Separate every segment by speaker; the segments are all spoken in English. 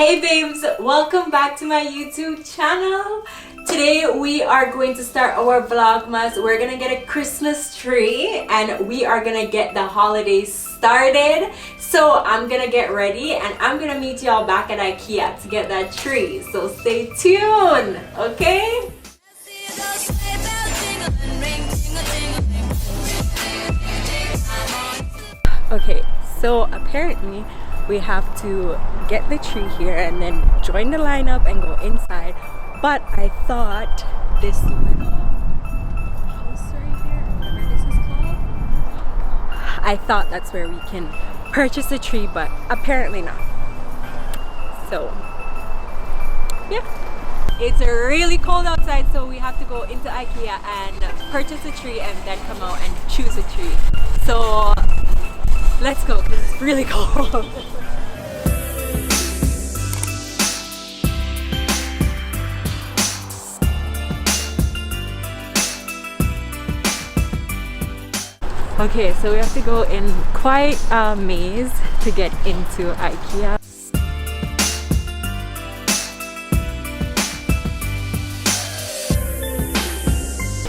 Speaker 1: Hey babes, welcome back to my YouTube channel. Today we are going to start our Vlogmas. We're gonna get a Christmas tree and we are gonna get the holidays started. So I'm gonna get ready and I'm gonna meet y'all back at IKEA to get that tree. So stay tuned, okay? Okay, so apparently we have to get the tree here and then join the lineup and go inside. But I thought this little house right here, whatever this is called, I thought that's where we can purchase a tree, but apparently not. So yeah, it's really cold outside, so we have to go into IKEA and purchase a tree and then come out and choose a tree. So let's go, because it's really cold. Okay, so we have to go in quite a maze to get into IKEA.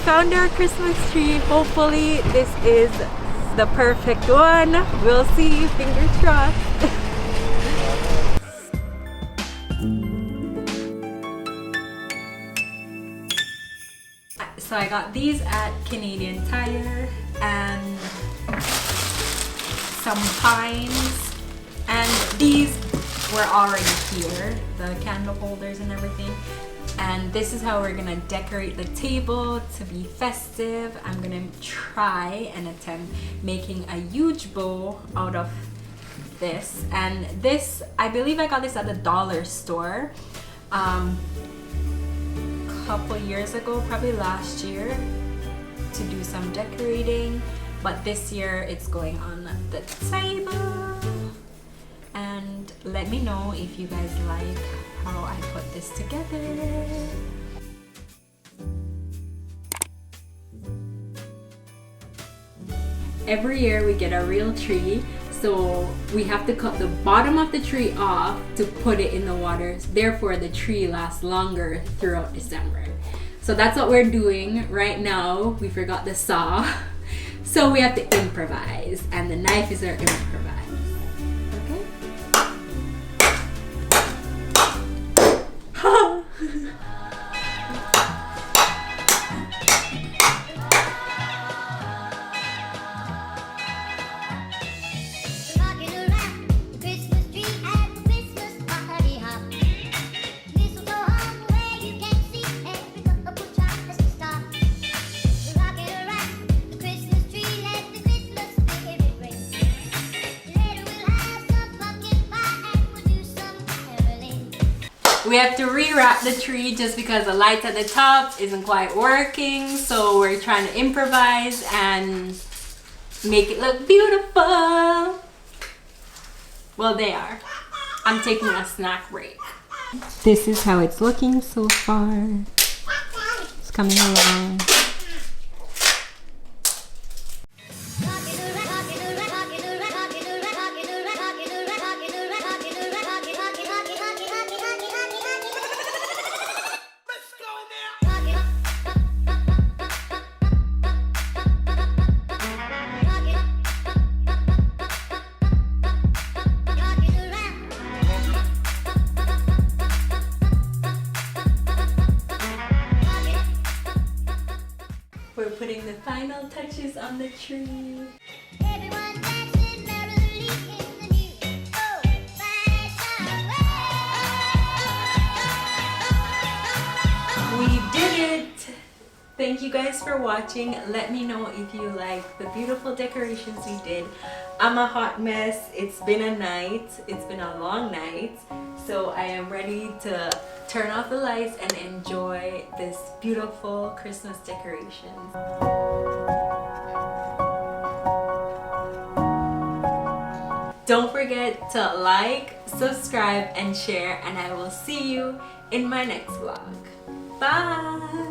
Speaker 1: Found our Christmas tree. Hopefully this is the perfect one. We'll see, fingers crossed. So I got these at Canadian Tire and some pines, and these were already here, the candle holders and everything. And this is how we're gonna decorate the table to be festive. I'm gonna try and attempt making a huge bow out of this. And this, I believe I got this at the dollar store couple years ago, probably last year, to do some decorating, but this year it's going on the table. And let me know if you guys like how I put this together. Every year we get a real tree, so we have to cut the bottom of the tree off to put it in the water. Therefore, the tree lasts longer throughout December. So that's what we're doing right now. We forgot the saw, so we have to improvise, and the knife is our improvise. Okay? We have to rewrap the tree just because the light at the top isn't quite working, so we're trying to improvise and make it look beautiful. Well, they are. I'm taking a snack break. This is how it's looking so far. It's coming along. We're putting the final touches on the tree. We did it! Thank you guys for watching. Let me know if you like the beautiful decorations we did. I'm a hot mess. It's been a night. It's been a long night. So I am ready to turn off the lights and enjoy this beautiful Christmas decoration. Don't forget to like, subscribe, and share, and I will see you in my next vlog. Bye!